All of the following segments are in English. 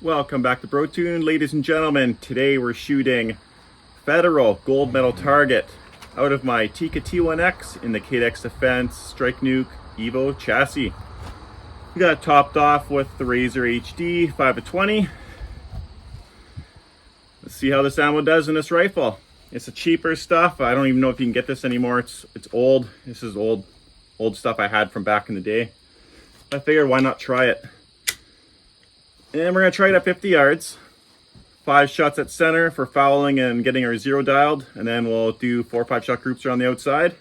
Welcome back to Brotuned, ladies and gentlemen. Today we're shooting federal gold medal target out of my Tikka T1X in the Cadex Defense Strike Nuke Evo chassis. We got it topped off with the Razor Hd 5-20. Let's see how this ammo does in this rifle. It's a cheaper stuff. I don't even know if you can get this anymore. It's old. This is old stuff I had from back in the day. I figured why not try it. And we're gonna try it at 50 yards. 5 shots at center for fouling and getting our zero dialed. And then we'll do 4 or 5 shot groups around the outside.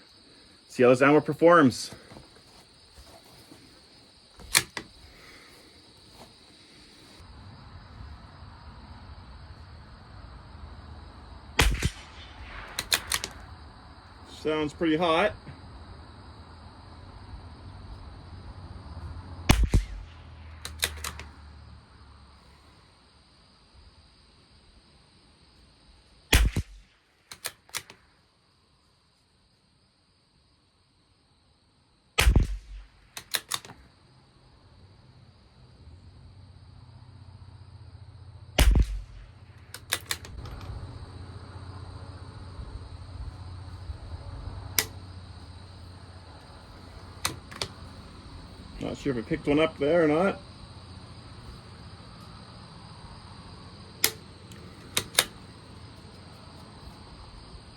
See how this ammo performs. Sounds pretty hot. Not sure if I picked one up there or not.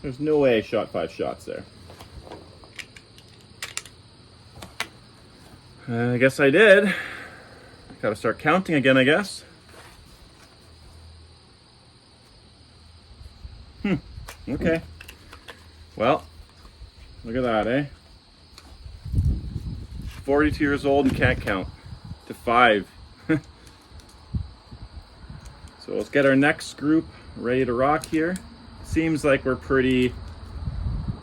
There's no way I shot 5 shots there. I guess I did. Gotta start counting again, I guess. Okay. Well, look at that, eh? 42 years old and can't count to 5. So let's get our next group ready to rock here. Seems like we're pretty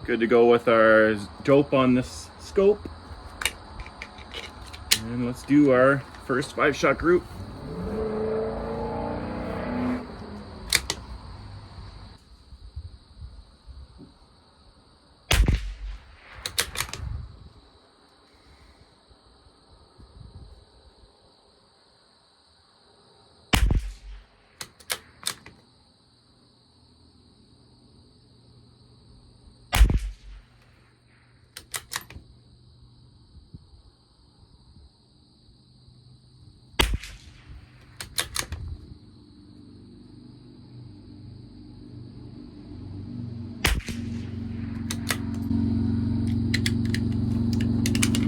good to go with our dope on this scope. And let's do our first 5 shot group.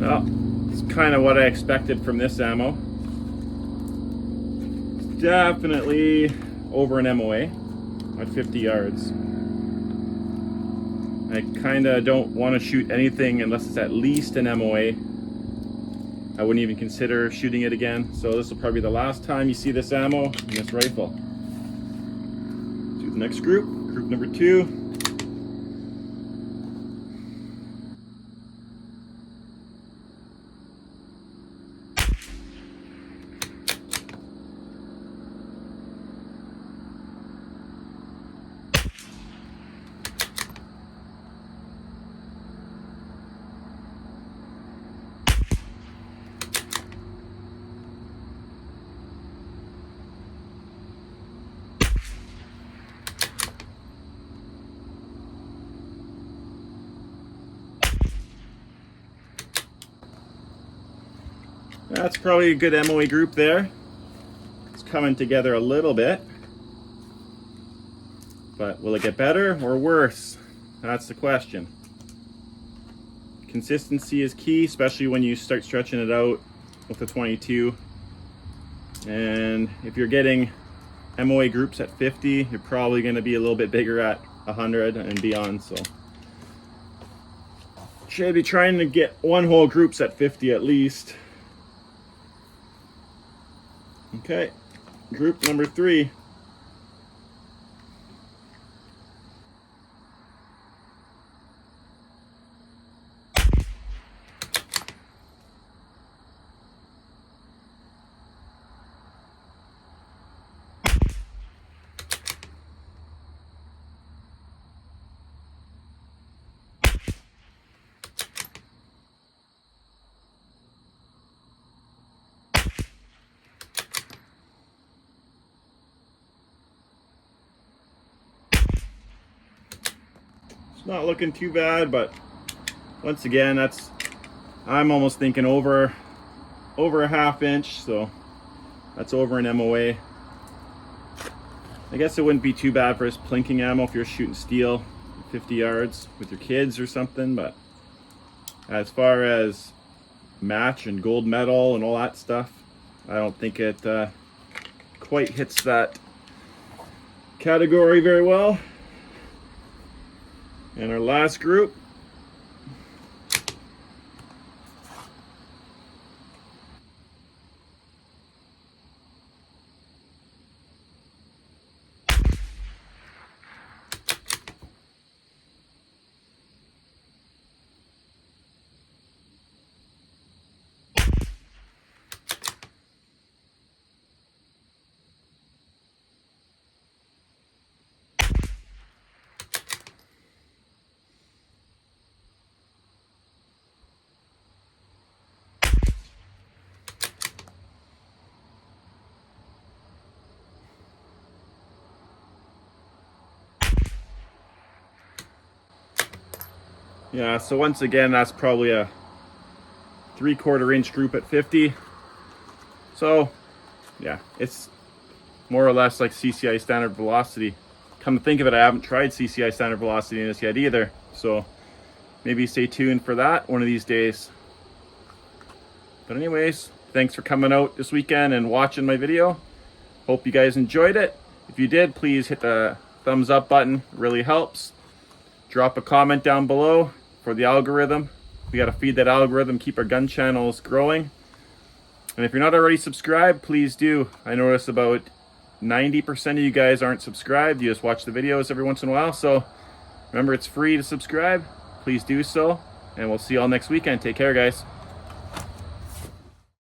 Well, it's kind of what I expected from this ammo. Definitely over an MOA at 50 yards. I kind of don't want to shoot anything unless it's at least an MOA. I wouldn't even consider shooting it again. So this will probably be the last time you see this ammo in this rifle. Do the next group, group number 2. That's probably a good MOA group there. It's coming together a little bit. But will it get better or worse? That's the question. Consistency is key, especially when you start stretching it out with the 22. And if you're getting MOA groups at 50, you're probably going to be a little bit bigger at 100 and beyond. So should be trying to get one hole groups at 50 at least. Okay, group number 3. not looking too bad, but once again, I'm almost thinking over a ½ inch, so that's over an MOA. I guess it wouldn't be too bad for his plinking ammo if you're shooting steel 50 yards with your kids or something, but as far as match and gold medal and all that stuff, I don't think it quite hits that category very well. And our last group, yeah, so once again, that's probably a 3/4 inch group at 50. So yeah, it's more or less like CCI standard velocity. Come to think of it, I haven't tried CCI standard velocity in this yet either. So maybe stay tuned for that one of these days. But anyways, thanks for coming out this weekend and watching my video. Hope you guys enjoyed it. If you did, please hit the thumbs up button. It really helps. Drop a comment down below for the algorithm. We got to feed that algorithm, keep our gun channels growing. And if you're not already subscribed, please do. I notice about 90% of you guys aren't subscribed. You just watch the videos every once in a while. So remember, it's free to subscribe. Please do so. And we'll see you all next weekend. Take care, guys.